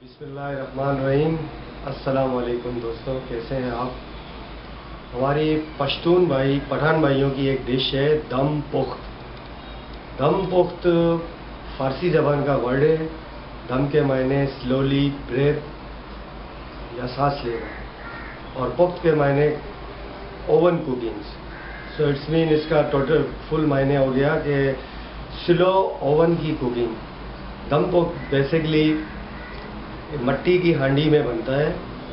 बिस्मिल्लाहिर्रहमानिर्रहीम। अस्सलाम वालेकुम दोस्तों, कैसे हैं आप। हमारी पश्तून भाई पठान भाइयों की एक डिश है दम पुख्त। दम पुख्त फ़ारसी ज़बान का वर्ड है। दम के मायने स्लोली ब्रेथ या सांस लेना, और पुख्त के मायने oven cookings. So it's mean इसका टोटल फुल मायने हो गया कि स्लो ओवन की कुकिंग। दम पुख्त बेसिकली मट्टी की हांडी में बनता है,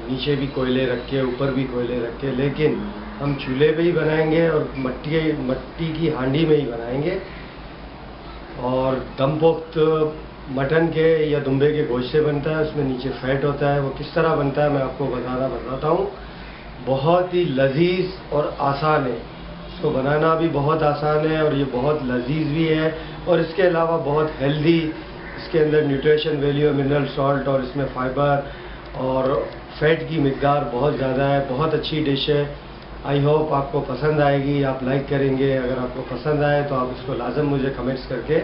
नीचे भी कोयले रख के ऊपर भी कोयले रख के, लेकिन हम चूल्हे पे ही बनाएंगे और मट्टी की हांडी में ही बनाएंगे। और दम पुख्त मटन के या दुम्बे के गोश्त से बनता है, उसमें नीचे फैट होता है। वो किस तरह बनता है मैं आपको बताता हूँ। बहुत ही लजीज और आसान है, इसको बनाना भी बहुत आसान है और ये बहुत लजीज भी है, और इसके अलावा बहुत हेल्दी। इसके अंदर न्यूट्रिशन वैल्यू, मिनरल सॉल्ट और इसमें फाइबर और फैट की मिकदार बहुत ज़्यादा है। बहुत अच्छी डिश है। आई होप आपको पसंद आएगी, आप लाइक करेंगे। अगर आपको पसंद आए तो आप इसको लाजम मुझे कमेंट्स करके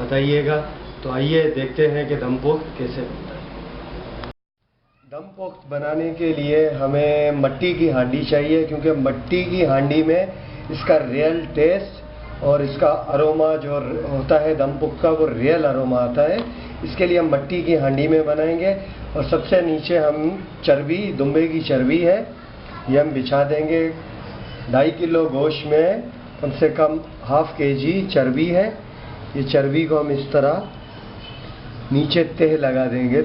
बताइएगा। तो आइए देखते हैं कि दम पुख्त कैसे बनता है। दम पुख्त बनाने के लिए हमें मट्टी की हांडी चाहिए, क्योंकि मट्टी की हांडी में इसका रियल टेस्ट और इसका अरोमा जो होता है दम पुख्त का, वो रियल अरोमा आता है। इसके लिए हम मट्टी की हांडी में बनाएंगे। और सबसे नीचे हम चर्बी, दुम्बे की चर्बी है, ये हम बिछा देंगे। 2.5 किलो गोश्त में कम से कम ½ kg चर्बी है। ये चर्बी को हम इस तरह नीचे तह लगा देंगे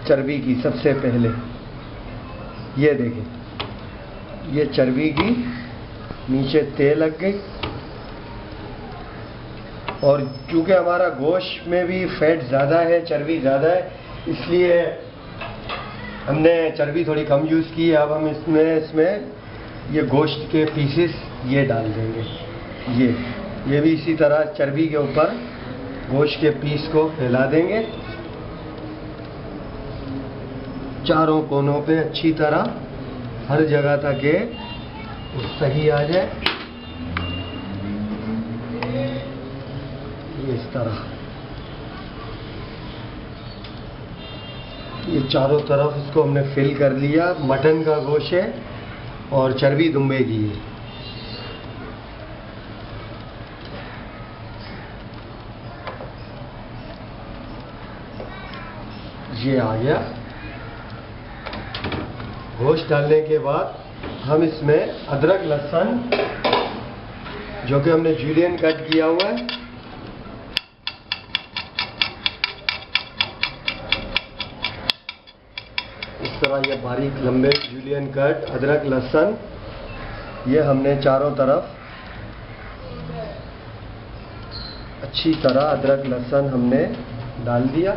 चर्बी की। सबसे पहले ये देखें, ये चर्बी की नीचे तह लग गई। और चूँकि हमारा गोश्त में भी फैट ज़्यादा है, चर्बी ज़्यादा है, इसलिए हमने चर्बी थोड़ी कम यूज़ की है। अब हम इसमें ये गोश्त के पीसेस ये डाल देंगे। ये भी इसी तरह चर्बी के ऊपर गोश्त के पीस को फैला देंगे चारों कोनों पे, अच्छी तरह हर जगह तक ये सही आ जाए। इस तरह ये चारों तरफ इसको हमने फिल कर लिया। मटन का गोश्त है और चर्बी दुम्बे की है। ये आ गया। गोश्त डालने के बाद हम इसमें अदरक लहसुन, जो कि हमने जूलियन कट किया हुआ है, इस तरह ये बारीक लंबे जूलियन कट अदरक लहसुन, ये हमने चारों तरफ अच्छी तरह अदरक लहसुन हमने डाल दिया।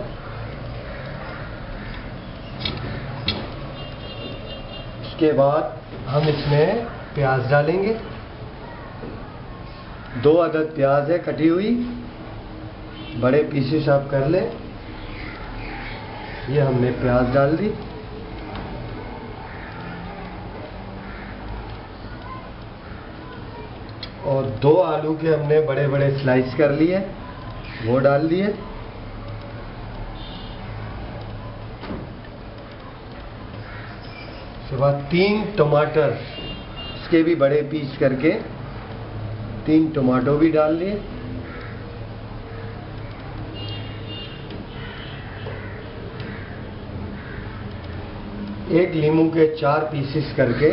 इसके बाद हम इसमें प्याज डालेंगे। 2 अदद प्याज है कटी हुई, बड़े पीसेस आप कर लें। ये हमने प्याज डाल दी। और 2 आलू के हमने बड़े बड़े स्लाइस कर लिए, वो डाल दिए। उसके बाद 3 टमाटर, इसके भी बड़े पीस करके 3 टमाटो भी डाल दिए। एक नींबू के 4 पीसेस करके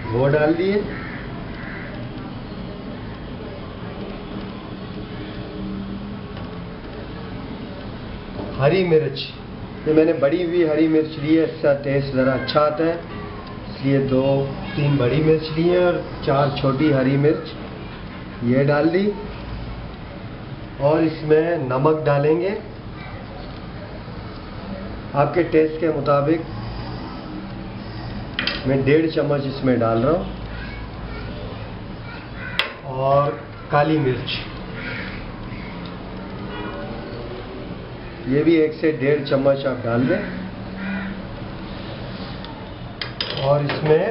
वो डाल दिए। हरी मिर्च, ये मैंने बड़ी हुई हरी मिर्च ली है, इसका टेस्ट ज़रा अच्छा आता है, इसलिए 2-3 बड़ी मिर्च ली है और 4 छोटी हरी मिर्च ये डाल दी। और इसमें नमक डालेंगे आपके टेस्ट के मुताबिक। मैं 1.5 चम्मच इसमें डाल रहा हूँ। और काली मिर्च, ये भी 1 से 1.5 चम्मच आप डाल दें। और इसमें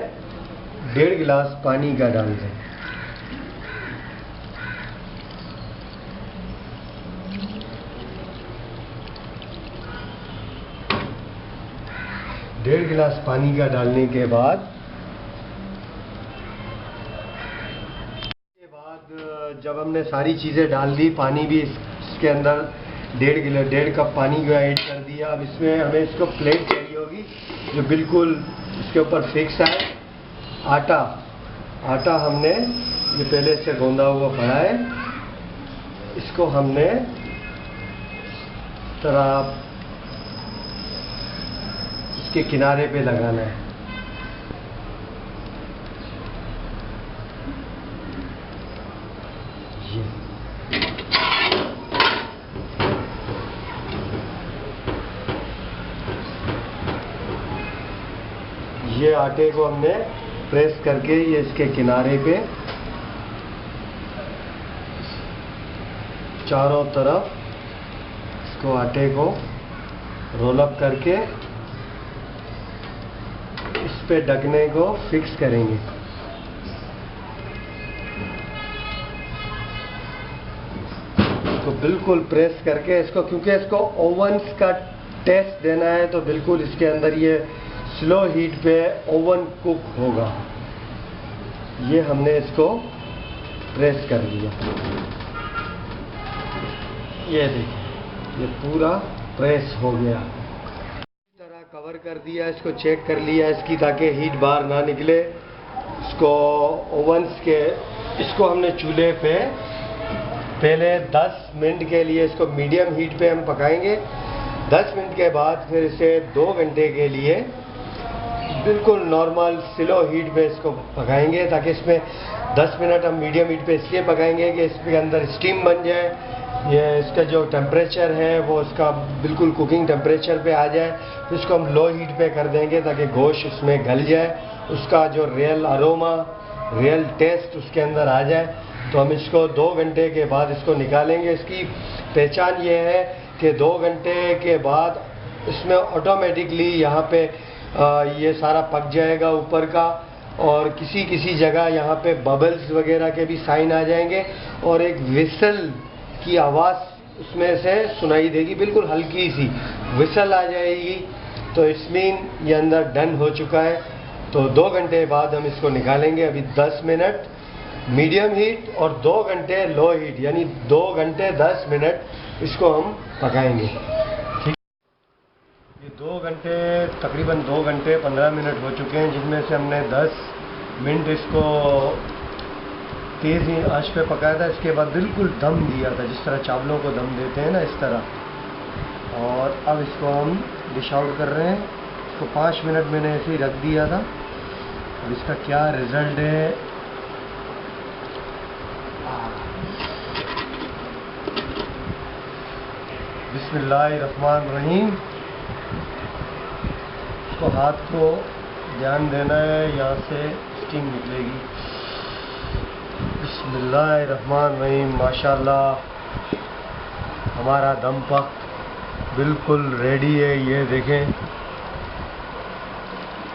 1.5 गिलास पानी का डाल दें। 1.5 गिलास पानी का डालने के बाद जब हमने सारी चीज़ें डाल दी, पानी भी इसके अंदर 1.5 कप पानी का ऐड कर दिया। अब इसमें हमें इसको प्लेट चाहिए होगी जो बिल्कुल इसके ऊपर फिक्स है। आटा हमने ये पहले से गूंदा हुआ पड़ा है, इसको हमने इस तरह इसके किनारे पे लगाना है। ये आटे को हमने प्रेस करके ये इसके किनारे पे चारों तरफ इसको आटे को रोल अप करके इस पे ढकने को फिक्स करेंगे। तो बिल्कुल प्रेस करके इसको, क्योंकि इसको ओवन्स का टेस्ट देना है तो बिल्कुल इसके अंदर ये स्लो हीट पे ओवन कुक होगा। ये हमने इसको प्रेस कर लिया। ये देखिए ये पूरा प्रेस हो गया। इस तरह कवर कर दिया, इसको चेक कर लिया इसकी, ताकि हीट बाहर ना निकले। इसको ओवन्स के इसको हमने चूल्हे पे पहले 10 मिनट के लिए इसको मीडियम हीट पे हम पकाएंगे। 10 मिनट के बाद फिर इसे 2 घंटे के लिए बिल्कुल नॉर्मल स्लो हीट पे इसको पकाएंगे, ताकि इसमें 10 मिनट हम मीडियम हीट पे इसलिए पकाएंगे कि इसके अंदर स्टीम बन जाए, ये इसका जो टेम्परेचर है वो इसका बिल्कुल कुकिंग टेम्परेचर पे आ जाए। फिर इसको हम लो हीट पे कर देंगे ताकि गोश्त उसमें गल जाए, उसका जो रियल अरोमा, रियल टेस्ट उसके अंदर आ जाए। तो हम इसको 2 घंटे के बाद इसको निकालेंगे। इसकी पहचान ये है कि 2 घंटे के बाद इसमें ऑटोमेटिकली यहाँ पे ये सारा पक जाएगा ऊपर का, और किसी किसी जगह यहाँ पे बबल्स वगैरह के भी साइन आ जाएंगे और एक विसल की आवाज़ उसमें से सुनाई देगी, बिल्कुल हल्की सी विसल आ जाएगी। तो इसमें ये अंदर डन हो चुका है। तो 2 घंटे बाद हम इसको निकालेंगे। अभी 10 मिनट मीडियम हीट और 2 घंटे लो हीट, यानी 2 घंटे 10 मिनट इसको हम पकाएंगे। ठीक, ये 2 घंटे तकरीबन 2 घंटे 15 मिनट हो चुके हैं, जिनमें से हमने 10 मिनट इसको तेज़ ही आंच पे पकाया था। इसके बाद बिल्कुल दम दिया था, जिस तरह चावलों को दम देते हैं ना, इस तरह। और अब इसको हम डिश आउट कर रहे हैं। इसको 5 मिनट मैंने ऐसे ही रख दिया था। अब इसका क्या रिज़ल्ट है, बिस्मिल्लाहिर्रहमानिर्रहीम। इसको हाथ को ध्यान देना है, यहाँ से स्टीम निकलेगी। बिस्मिल्लाहिर्रहमानिर्रहीम। माशाल्लाह हमारा दम पक बिल्कुल रेडी है। ये देखें,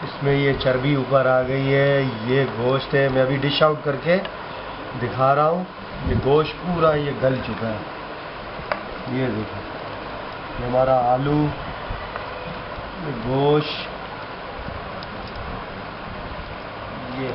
इसमें ये चर्बी ऊपर आ गई है, ये गोश्त है। मैं अभी डिश आउट करके दिखा रहा हूँ। ये गोश्त पूरा ये गल चुका है। ये देखें, ये हमारा आलू, ये गोश्त, ये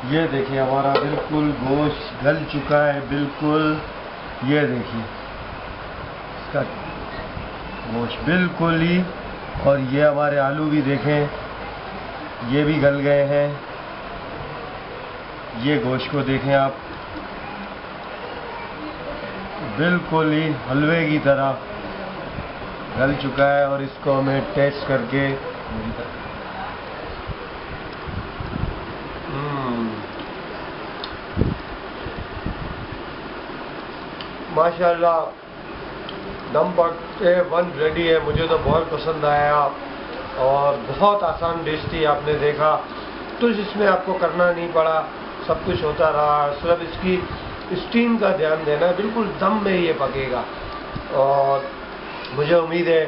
ये देखिए हमारा बिल्कुल गोश्त गल चुका है, बिल्कुल। ये देखिए इसका गोश्त बिल्कुल ही, और ये हमारे आलू भी देखें, ये भी गल गए हैं। ये गोश्त को देखें आप, बिल्कुल ही हलवे की तरह गल चुका है। और इसको हमें टेस्ट करके माशाल्लाह दम पक 1 रेडी है। मुझे तो बहुत पसंद आया और बहुत आसान डिश थी। आपने देखा तो इसमें आपको करना नहीं पड़ा, सब कुछ होता रहा। सिर्फ इसकी स्टीम का ध्यान देना है, बिल्कुल दम में ये पकेगा। और मुझे उम्मीद है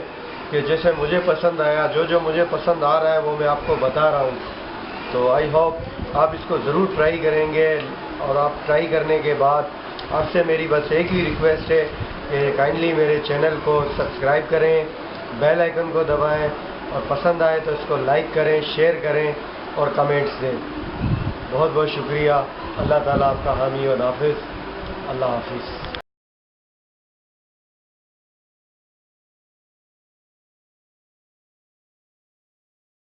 कि जैसे मुझे पसंद आया, जो मुझे पसंद आ रहा है वो मैं आपको बता रहा हूँ। तो आई होप आप इसको ज़रूर ट्राई करेंगे। और आप ट्राई करने के बाद आपसे मेरी बस एक ही रिक्वेस्ट है कि काइंडली मेरे चैनल को सब्सक्राइब करें, बेल आइकन को दबाएं, और पसंद आए तो इसको लाइक करें, शेयर करें और कमेंट्स दें। बहुत बहुत शुक्रिया। अल्लाह ताला आपका हामी और नाफिज़। अल्लाह हाफिज़।